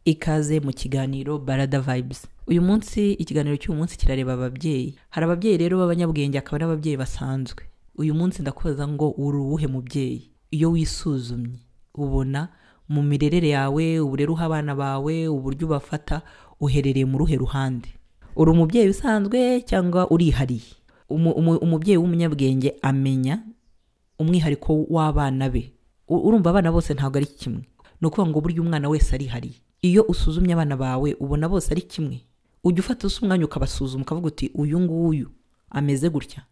ikaze mu kiganiro BaradaVibes. Uyu munsi ikiganiro cy'uyu munsi kirareba ababyeyi. Hari ababyeyi rero b'abanyabwenge akaba n'ababyeyi basanzwe. Uyu munsi ndakubaza ngo uwuhe mubyeyi? Iyo wisuzumye ubona mu mirerere yawe, uburere uha abana bawe, uburyo ubafata uherereye mu ruhe ruhande? Uri umubyeyi usanzwe cyangwa urihariye? Umubyeyi w'umunyabwenge amenya umwihariko w'abana be. Urumva abana bose ntabwo ari kimwe. No kuvuga ngo buryo umwana wese arihariye. Iyo usuzumye abana bawe ubona bose ari kimwe. Ujya ufata umwanya ukabasuzuma ukavuga uti uyu nguyu ameze gutya.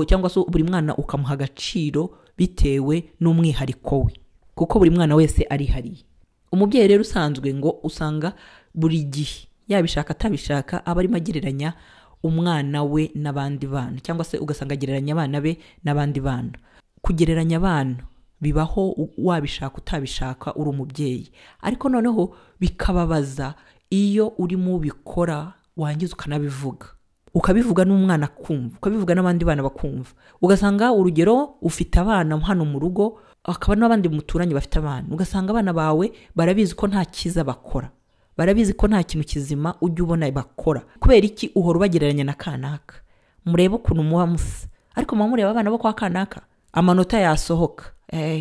Cyangwa se buri mwana ukamuha agaciro bitewe n'umwihariko we. Kuko buri mwana wese arihariye. Umubyeyi rero usanzwe ngo usanga buri gihe yabishaka atabishaka aba arimo agereranya umwana we n'abandi bana, cyangwa se ugasanga agereranya abana be n'abandi bana. Kugereranya abana bibaho wabishaka utabishaka uri umubyeyi, ariko noneho bikababaza iyo urimo ubikora wangiza ukanabivuga, ukabivuga n'umwana akumva, ukabivuga n'abandi bana bakumva. Ugasanga urugero ufite abana hano mu rugo, akaba n'abandi muturanye bafite abana, ugasanga abana bawe barabizi ko nta kiza bakora, barabizi ko nta kintu kizima ujya ubona bakora. Kubera iki uhora ubagereranya na kanaka? Murebe ukuntu muba musa, ariko mureba abana bo kwa kanaka amanota yasohoka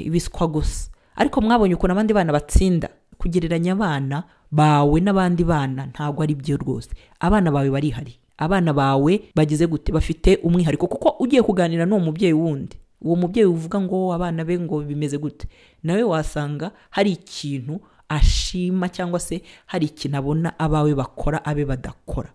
ibiswa gusa, ariko mwabonye ukuntu abandi bana batsinda. Kugereranya abana bawe n'abandi bana ntabwo ari byo rwose. Abana bawe barihari, abana bawe bagize gute, bafite umwihariko. Kuko ugiye kuganira n'uwo mubyeyi wundi, uwo mubyeyi uvuga ngo abana be ngo bimeze gute, nawe wasanga hari ikintu ashima cyangwa se hari ikintu abona abawe bakora abe badakora.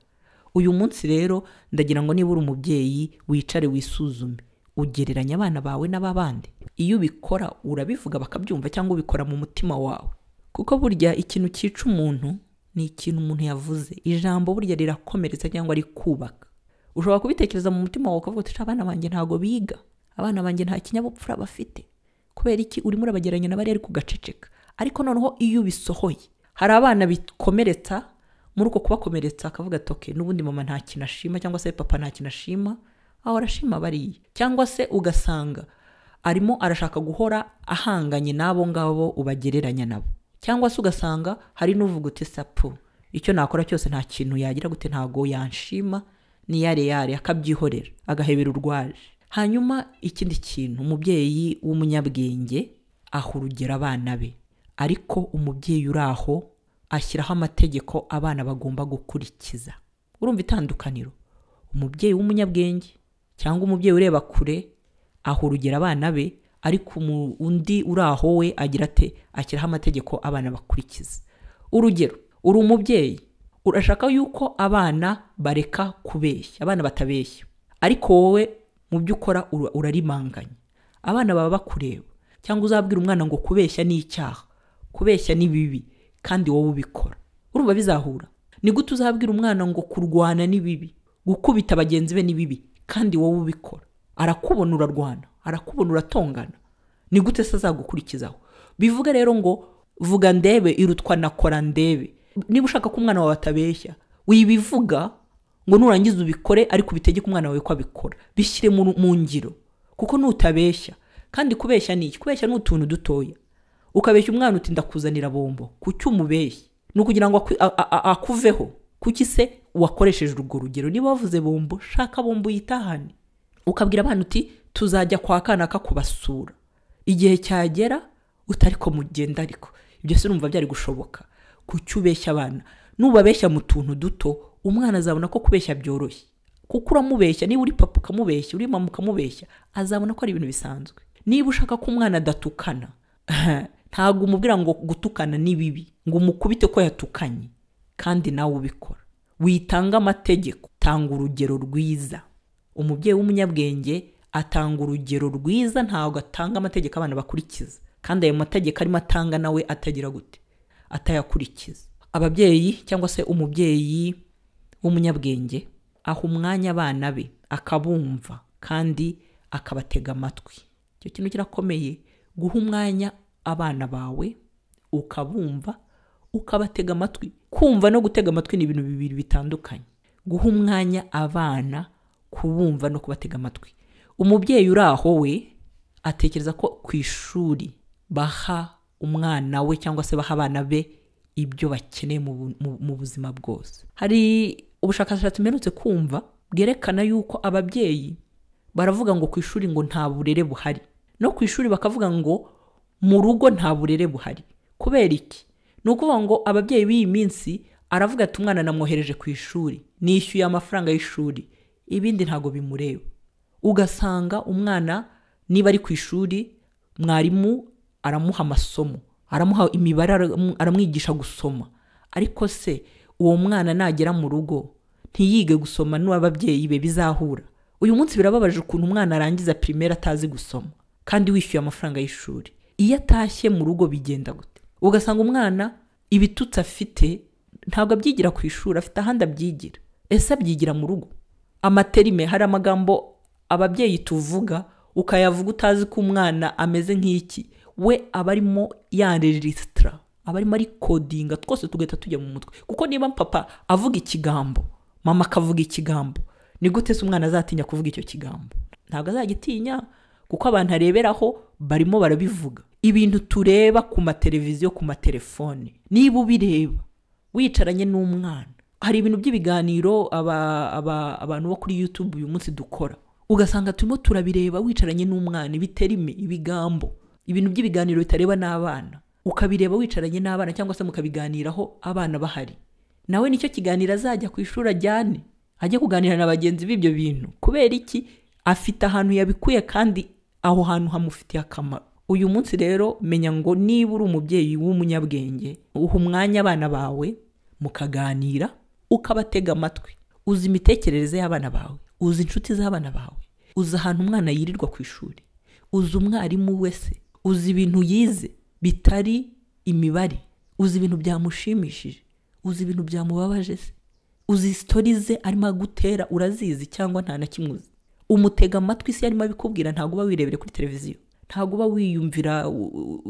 Uyu munsi rero ndagira ngo niba uri umubyeyi wicare wisuzume, ugereranya abana bawe n'ababandi. Iyo ubikora urabivuga bakabyumva cyangwa ubikora mu mutima wawe? Kuko burya ikintu cyica umuntu ni ikintu umuntu yavuze. Ijambo burya rirakomeretsa cyangwa rikubaka. Ushobora kubitekereza mu mutima wawe ukavuga uti abana banjye ntago biga, abana banjye nta kinyabupfura bafite. Kubera iki urimo urabagereranya n'abari ari kugaceceka? Ariko noneho iyo bisohoye, hari abana bikomeretsa, muri uko kubakomeretsa akavuga ati okay, n'ubundi mama nta kintu ashima cyangwa se papa nta kintu ashima, aho arashima bariya. Cyangwa se ugasanga arimo arashaka guhora ahanganye n'abo ngabo ubagereranya nabo. Cyangwa se ugasanga hari n'uvuga uti sapu, icyo nakora cyose nta kintu yagira gute, ntago yanshima, ni yare akabyihorera agahebera urwaje. Hanyuma ikindi kintu, umubyeyi w'umunyabwenge aha urugero abana be, ariko umubyeyi uraho ashyiraho amategeko abana bagomba gukurikiza. Urumva itandukaniro? Umubyeyi w'umunyabwenge cyangwa umubyeyi ureba kure aha urugero abana be, ariko undi uraho we agira ate, ashyiraho amategeko abana bakurikiza. Urugero, uri umubyeyi urashaka yuko abana bareka kubeshya, abana batabeshya, ariko wowe mu byo ukora urarimanganya. Abana baba bakureba, cyangwa uzabwira umwana ngo kubeshya ni icyaha, kubeshya ni bibi, kandi wowe ubikora. Urumva bizahura? Ni gute uzabwira umwana ngo kurwana ni bibi, gukubita bagenzi be ni bibi, kandi wowe ubikora? Arakubona urarwana, arakubona uratongana. Ni gute se azagukurikizaho? Bivuga rero ngo vuga ndebe irutwa nakora ndebe. Niba ushaka ko umwana wawe atabeshya, wibivuga ngo nurangiza ubikore, ariko bitegeka umwana wawe ko abikora. Bishyire mu ngiro, kuko nutabeshya. Kandi kubeshya ni iki? Kubeshya ni utuntu dutoya. Ukabeshya umwana uti ndakuzanira bombo, kuki umubeshya? Ni ukugira ngo akuveho. Kuki se wakoresheje urwo rugero? Niba wavuze bombo, shaka bombo yitahane. Ukabwira abana uti tuzajya kwa kanaka kubasura, igihe cyagera utariko mugenda. Ariko ibyo se urumva byari gushoboka? Kuki ubeshya abana? Nubabeshya mu tuntu duto, umwana azabona ko kubeshya byoroshye. Kuko uramubeshya, niba uri papa ukamubeshya, uri mama ukamubeshya, azabona ko ari ibintu bisanzwe. Niba ushaka ko umwana adatukana, ntabwo umubwira ngo gutukana ni bibi, ngo umukubite ko yatukanye, kandi nawe ubikora. Witanga amategeko, tanga urugero rwiza. Umubyeyi w'umunyabwenge atanga urugero rwiza, ntabwo atanga amategeko abana bakurikiza, kandi ayo mategeko arimo atanga nawe atagira gute, atayakurikiza. Ababyeyi cyangwa se umubyeyi w'umunyabwenge aha umwanya abana be, akabumva kandi akabatega amatwi. Icyo kintu kirakomeye, guha umwanya abana bawe ukabumva ukabatega amatwi. Kumva no gutega amatwi ni ibintu bibiri bitandukanye. Guha umwanya abana, kubumva no kubatega amatwi. Umubyeyi uraho we atekereza ko ku ishuri baha umwana we cyangwa se baha abana be ibyo bakeneye mu buzima bwose. Hari ubushakashatsi mperutse kumva bwerekana yuko ababyeyi baravuga ngo ku ishuri ngo nta burere buhari, no ku ishuri bakavuga ngo mu rugo nta burere buhari. Kubera iki? Ni ukuvuga ngo ababyeyi b'iyi minsi aravuga ati umwana namwohereje ku ishuri, nishyuye amafaranga y'ishuri, ibindi ntago bimureba. Ugasanga umwana niba ari ku ishuri, mwarimu aramuha amasomo, aramuha imibare, aramwigisha gusoma, ariko se uwo mwana nagera mu rugo ntiyige gusoma n'ababyeyi be bizahura. Uyu munsi birababaje ukuntu umwana arangiza primaire atazi gusoma kandi wishyuye amafaranga y'ishuri. Iyo atashye mu rugo bigenda gute? Ugasanga umwana ibitutsi afite ntabwo abyigira ku ishuri, afite ahandi abyigira. Ese abyigira mu rugo? Amaterime, hari amagambo ababyeyi tuvuga ukayavuga utazi ko umwana ameze nk'iki, we aba arimo yanregistra, aba arimo ari codinga, twose tugahita tujya mu mutwe. Kuko niba papa avuga ikigambo, mama akavuga ikigambo, ni gute se umwana azatinya kuvuga icyo kigambo? Ntabwo azagitinya, kuko abantu areberaho barimo barabivuga. Ibintu tureba ku mateleviziyo, ku matelefone, niba ubireba wicaranye n'umwana, hari ibintu by'ibiganiro abantu bo kuri YouTube uyu munsi dukora, ugasanga turimo turabireba wicaranye n'umwana, ibiterime, ibigambo, ibintu by'ibiganiro bitareba n'abana, ukabireba wicaranye n'abana cyangwa se mukabiganiraho abana bahari. Nawe nicyo kiganiro azajya ku ishuri ajyane, ajye kuganira na bagenzi b'ibyo bintu. Kubera iki? Afite ahantu yabikuye kandi aho hantu hamufitiye akamaro. Uyu munsi rero menya ngo niba uri umubyeyi w'umunyabwenge, uha umwanya abana bawe mukaganira, ukabatega amatwi, uzi imitekerereze y'abana bawe, uzi inshuti z'abana bawe, uzi ahantu umwana yirirwa ku ishuri, uzi umwarimu wese, uzi ibintu yize bitari imibare, uzi ibintu byamushimishije, uzi ibintu byamubabaje se, uzi story ze arimo gutera, urazizi cyangwa nta na kimwe uzi. Umutega amatwi se arimo abikubwira, ntago uba wirebere kuri televiziyo, ntago uba wiyumvira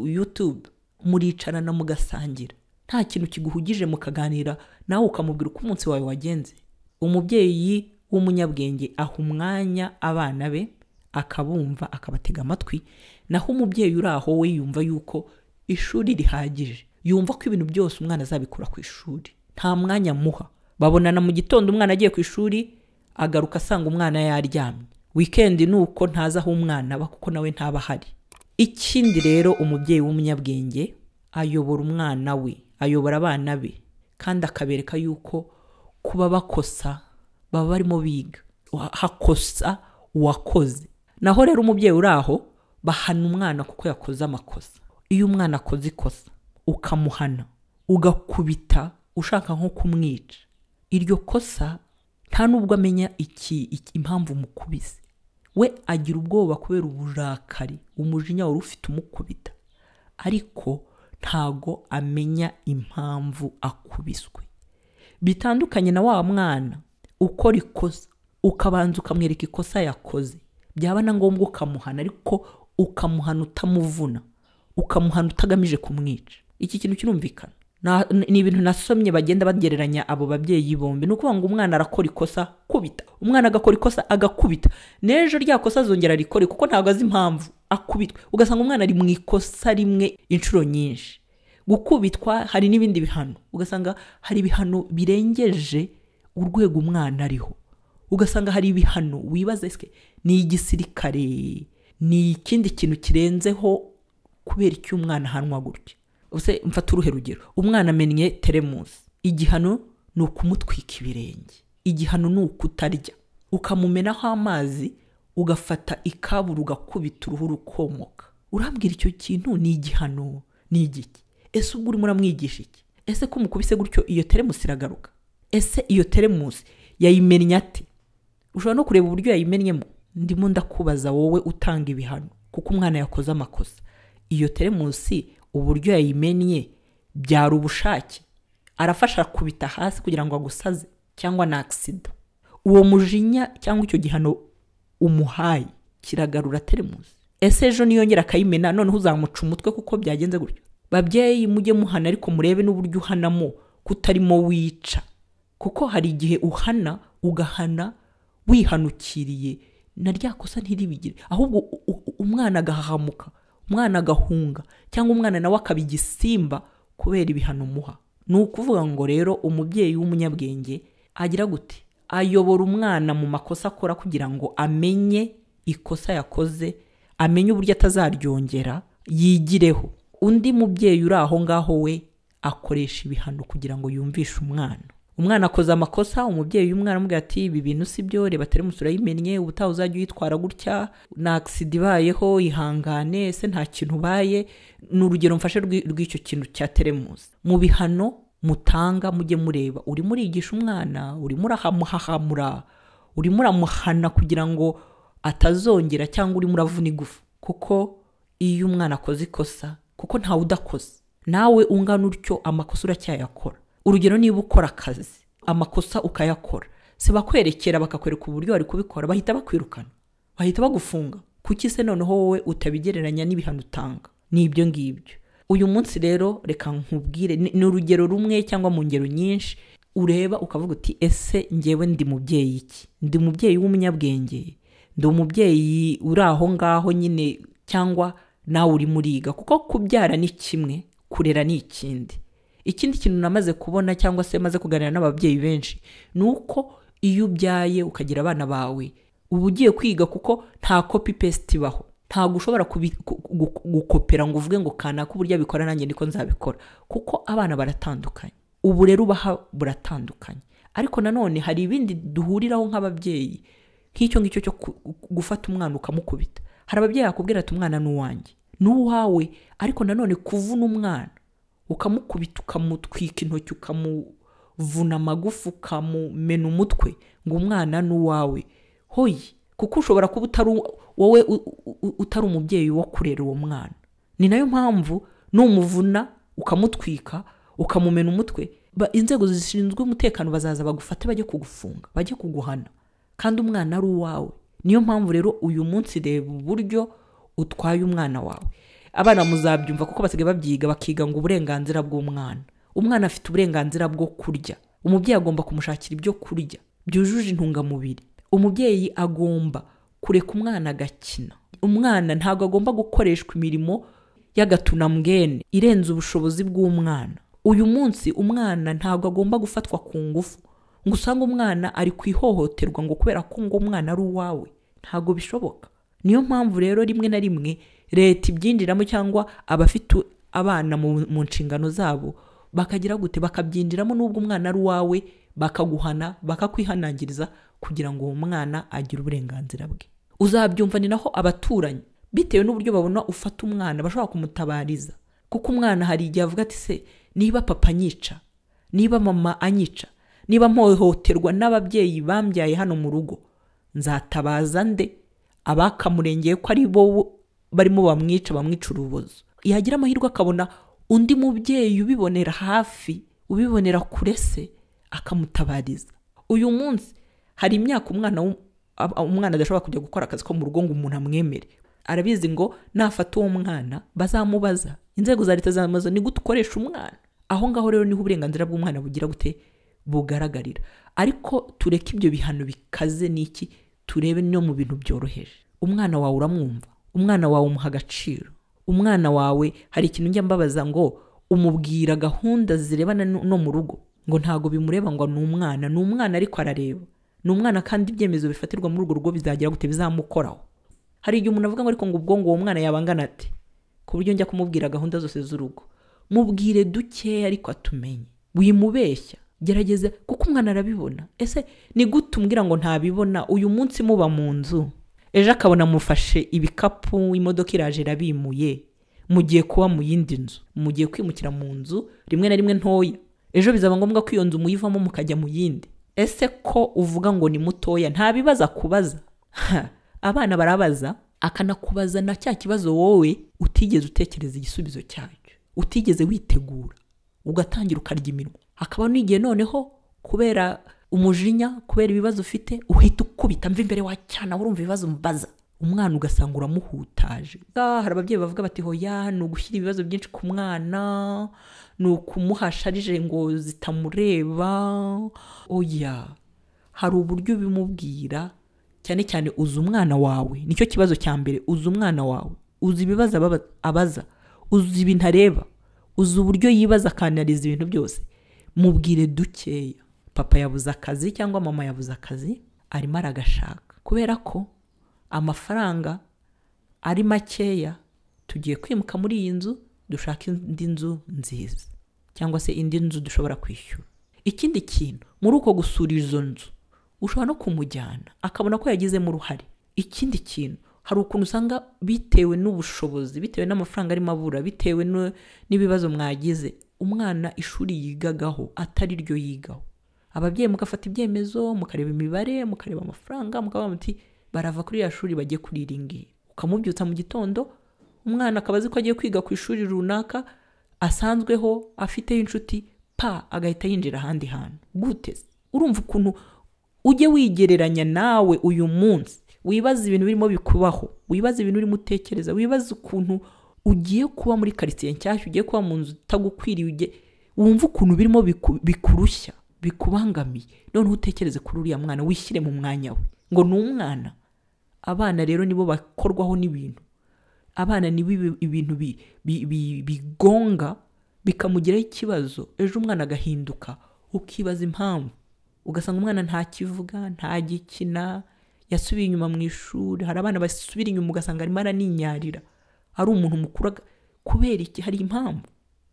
YouTube, muricarana mugasangira, nta kintu kiguhugije mukaganira, nawe ukamubwira uko umunsi wawe wagenze. Umubyeyi w'umunyabwenge aha umwanya abana be, akabumva, akabatega amatwi. Naho umubyeyi uraho we yumva yuko ishuri rihagije, yumva ko ibintu byose umwana azabikura ku ishuri, nta mwanya muha. Babonana mu gitondo umwana agiye ku ishuri, agaruka asanga umwana yaryamye. Weekend nuko ntaza aho umwana aba, kuko nawe ntaba hari. Ikindi rero, umubyeyi w'umunyabwenge ayobora umwana we, ayobora abana be, kandi akabereka yuko kuba bakosa baba barimo biga, hakosa uwakoze. Naho rero umubyeyi uraho bahana umwana kuko yakoze amakosa. Iyo umwana akoze ikosa ukamuhana, ugakubita ushaka nko kumwica, iryo kosa nta nubwo amenya impamvu umukubise. We agira ubwoba kubera uburakari, umujinya wari ufite umukubita, ariko ntago amenya impamvu akubiswe. Bitandukanye na wa mwana ukora ikosa ukabanza ukamwereka ikosa yakoze, byaba na ngombwa ukamuhana, ariko ukamuhana utamuvuna, ukamuhana utagamije kumwica. Iki kintu kirumvikana. Ni ibintu nasomye bagenda bagereranya abo babyeyi bombi. Ni ukuvuga ngo umwana arakora ikosa kubita, umwana agakora ikosa agakubita, n'ejo rya kosa azongera rikore kuko ntabwo azi impamvu akubitwe. Ugasanga umwana ari mu ikosa rimwe inshuro nyinshi. Gukubitwa hari n'ibindi bihano, ugasanga hari ibihano birengeje urwego umwana ariho. Ugasanga hari ibihano wibaza ese ni igisirikare, ni ikindi kintu kirenzeho, kubera icyo umwana ahanwa gutya. Use mfata uruhe rugero, umwana amennye teremusi, igihano ni ukumutwika ibirenge, igihano ni ukutarya, ukamumenaho amazi, ugafata ikaburu ugakubita uruhu rukomoka. Urambwira icyo kintu ni igihano, ni igiki? Ese ubwo urimo uramwigisha iki? Ese ko mukubise gutyo iyo teremusi iragaruka? Ese iyo teremusi yayimennye ate? Ushobora no kureba uburyo yayimennyemo. Ndimo ndakubaza wowe utanga ibihano, kuko umwana yakoze amakosa. Iyo teremusi uburyo yayimennye byari ubushake, arafasha kubita hasi kugira ngo agusaze, cyangwa na accident? Uwo mujinya cyangwa icyo gihano umuhaye kiragarura teremusi? Ese ejo niyongera akayimena noneho uzamuca umutwe kuko byagenze gutyo? Babyeyi mujye muhana, ariko murebe n'uburyo uhanamo kutarimo wica, kuko hari igihe uhana ugahana wihanukiriye, na rya kosa ntiribigire, ahubwo umwana agahahamuka, umwana agahunga, cyangwa umwana nawe akabigisimba kubera ibihano muha. ni ukuvuga ngo rero umubyeyi w'umunyabwenge agira gute, ayobora umwana mu makosa akora kugira ngo amenye ikosa yakoze, amenye uburyo atazaryongera, yigireho. Undi mubyeyi uri aho ngaho we akoresha ibihano kugira ngo yumvishe umwana akoze amakosa, umubyeyi w'umwana amubwira ati ibi bintu si byo, reba teremusi urayimennye, ubutaha uzajya uyitwara gutya, na accident ibayeho, ihangane, ese nta kintu ubaye. Ni urugero mfashe rw'icyo kintu cya teremusi. Mu bihano mutanga mujye mureba, urimo urigisha umwana, urimo uramuhahamura, urimo uramuhana kugira ngo atazongera, cyangwa urimo uravuna igufu. Kuko iyo umwana akoze ikosa, kuko ntawe udakoze, nawe ungana utyo amakosa uracyayakora. Urugero niba ukora akazi, amakosa ukayakora, se bakwerekera bakakwereka uburyo wari kubikora, bahita bakwirukana, bahita bagufunga. Kuki se noneho wowe utabigereranya n'ibihano utanga? Ni ibyo ngibyo. Uyu munsi rero reka nkubwire, ni urugero rumwe cyangwa mu ngero nyinshi ureba ukavuga uti ese njyewe ndi mubyeyi iki? Ndi mubyeyi w'umunyabwenge, ndi umubyeyi uri aho ngaho nyine, cyangwa nawe uri muriga? Kuko kubyara ni kimwe, kurera ni ikindi. Ikindi kintu namaze kubona cyangwa se maze kuganira n'ababyeyi benshi, ni uko iyo ubyaye ukagira abana bawe uba ugiye kwiga, kuko nta copy paste ibaho. Ntabwo ushobora gukopera ngo uvuge ngo kanaka uburyo abikora nanjye niko nzabikora, kuko abana baratandukanye, ubu rero ubaha buratandukanye. Ariko nanone hari ibindi duhuriraho nk'ababyeyi, nk'icyo ngicyo cyo gufata umwana ukamukubita. Hari ababyeyi bakubwira ati umwana ni uwanjye, ni uwawe, ariko nanone kuvuna umwana ukamukubita, ukamutwika intoki, ukamuvuna amagufa, ukamumena umutwe, ngo umwana ni uwawe, hoyi, kuko ushobora kuba wowe utari umubyeyi wo kurera uwo mwana. Ni nayo mpamvu numuvuna ukamutwika, ukamumena umutwe, inzego zishinzwe umutekano bazaza bagufate, bajye kugufunga, bajye kuguhana, kandi umwana ari uwawe. Niyo mpamvu rero uyu munsi reba uburyo utwaye umwana wawe. Abana muzabyumva kuko basigaye babyiga, bakiga ngo uburenganzira bw'umwana. Umwana afite uburenganzira bwo kurya, umubyeyi agomba kumushakira ibyo kurya byujuje intungamubiri. Umubyeyi agomba kureka umwana agakina. Umwana ntabwo agomba gukoreshwa imirimo y'agatunambwene irenze ubushobozi bw'umwana. Uyu munsi umwana ntabwo agomba gufatwa ku ngufu, ngo usanga umwana ari kwihohoterwa ngo kubera ko ngo umwana ari uwawe. Ntabwo bishoboka. Niyo mpamvu rero rimwe na rimwe leta ibyinjiramo, cyangwa abafite abana mu nshingano zabo bakagira gute, bakabyinjiramo n'ubwo umwana ari uwawe, bakaguhana, bakakwihanangiriza kugira ngo uwo mwana agire uburenganzira bwe. Uzabyumva ni naho abaturanyi, bitewe n'uburyo babona ufata umwana, bashobora kumutabariza. Kuko umwana hari igihe avuga ati se niba papa anyica, niba mama anyica, niba mpohoterwa n'ababyeyi bambyaye hano mu rugo, nzatabaza nde? Abakamurengeye ko ari bo barimo bamwica urubozo. Yagira amahirwe akabona undi mubyeyi ubibonera hafi, ubibonera kure se, akamutabariza. Uyu munsi hari imyaka umwana adashobora kujya gukora akazi ko mu rugo ngo umuntu amwemere. Arabizi ngo nafata uwo mwana bazamubaza, inzego za leta zamaze ni gute ukoresha umwana. Aho ngaho rero niho uburenganzira bw'umwana bugira gute, bugaragarira. Ariko tureke ibyo bihano bikaze n'iki, turebe no mu bintu byoroheje. Umwana wawe uramwumva, umwana wawe umuha agaciro. Umwana wawe hari ikintu njya mbabaza ngo umubwira gahunda zirebana no mu rugo, ngo ntago bimureba, ngo ni umwana ariko arareba. Ni umwana kandi ibyemezo bifatirwa muri urwo rugo bizagira gute, bizamukoraho. Hari igihe umuntu avuga ngo ariko ngo ubwo ngo uwo mwana yabangana ati, ku buryo njya kumubwira gahunda zose z'urugo. Mubwire duke ariko atumenye, wimubeshya, gerageze, kuko umwana arabibona. Ese ni gute umbwira ngo ntabibona? Uyu munsi muba mu nzu, ejo akabona mufashe ibikapu, imodoka iraje irabimuye, mugiye kuba mu yindi nzu, mugiye kwimukira mu nzu rimwe na rimwe ntoya, ejo bizaba ngombwa ko iyo nzu muyivamo mukajya mu yindi. Ese ko uvuga ngo ni mutoya, nta bibaza kubaza? Abana barabaza, akanakubaza na cya kibazo wowe utigeze utekereza igisubizo cyacyo, utigeze witegura, ugatangira ukarya iminwa. Hakaba n'igihe noneho kubera umujinya, kubera ibibazo ufite, uhita ukubita mva imbere wacyana, urumva ibibazo mbaza. Umwana ugasanga uramuhutaje. Hari ababyeyi bavuga bati hoya ni ugushyira ibibazo byinshi ku mwana, ni ukumuhasharije ngo zitamureba. Oya, hari uburyo bimubwira, cyane cyane uzi umwana wawe. Nicyo kibazo cya mbere, uzi umwana wawe, uzi ibibazo abaza, uzi ibintu areba, uzi uburyo yibaza akanariza ibintu byose. mubwire dukeya. Papa yabuze akazi cyangwa mama yabuze akazi, arimo aragashaka kubera ko amafaranga ari makeya. Tugiye kwimuka muri iyi nzu, dushaka indi nzu nziza cyangwa se indi nzu dushobora kwishyura. Ikindi kintu, muri uko gusura izo nzu ushobora no kumujyana akabona ko yagizemo uruhare. Ikindi kintu, hari ukuntu usanga bitewe n'ubushobozi, bitewe n'amafaranga arimo abura, bitewe n'ibibazo mwagize, umwana ishuri yigagaho atari ryo yigaho. Ababyeyi mugafata ibyemezo, mukareba imibare, mukareba amafaranga, mukavuga muti barava kuri ya shuri bajye kuri iri. Ukamubyutsa mu gitondo, umwana akaba azi ko agiye kwiga ku ishuri runaka asanzweho, afiteho inshuti, agahita yinjira ahandi hantu. Gute? Urumva ukuntu ujye wigereranya nawe uyu munsi, wibaza ibintu birimo bikubaho, wibaza ibintu urimo utekereza, wibaza ukuntu ugiye kuba muri quartier nshyashya, ugiye kuba mu nzu itagukwiriye, wumva ukuntu birimo bikurushya, bikubangamiye. None utekereze kuri uriya mwana, wishyire mu mwanya we ngo ni umwana. Abana rero nibo bakorwaho n'ibintu. Abana nibo ibintu bigonga bikamugiraho ikibazo, ejo umwana agahinduka, ukibaza impamvu. Ugasanga umwana nta kivuga, nta gikina, yasubiye inyuma mu ishuri. Hari abana basubira inyuma ugasanga arimo araninyarira, ari umuntu mukuru. Kubera iki? Hari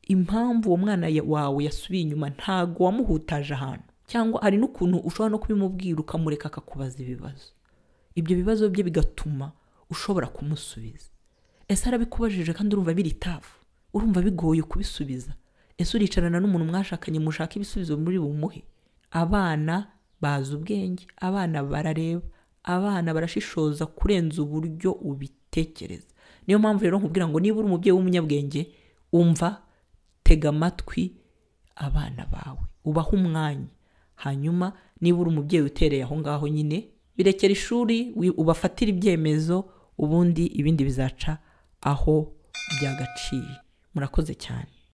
impamvu uwo mwana wawe yasubiye inyuma, ntago wamuhutaje ahantu. Cyangwa hari n'ukuntu ushobora no kubimubwira ukamureka akakubaza ibibazo. Ibyo bibazo bye bigatuma ushobora kumusubiza. Ese arabikubajije kandi urumva biri tafu, urumva bigoye kubisubiza. Ese uricarana n'umuntu mwashakanye mushaka ibisubizo muri bumuhe? Abana bazi ubwenge, abana barareba, abana barashishoza kurenza uburyo ubitekereza. Niyo mpamvu rero nkubwira ngo niba uri umubyeyi w'umunyabwenge, umva, tega amatwi abana bawe, ubaha umwanya. Hanyuma niba uri umubyeyi utereye aho ngaho nyine, birekera ishuri, ubafatira ibyemezo, ubundi ibindi bizaca aho byagaciye. Murakoze cyane.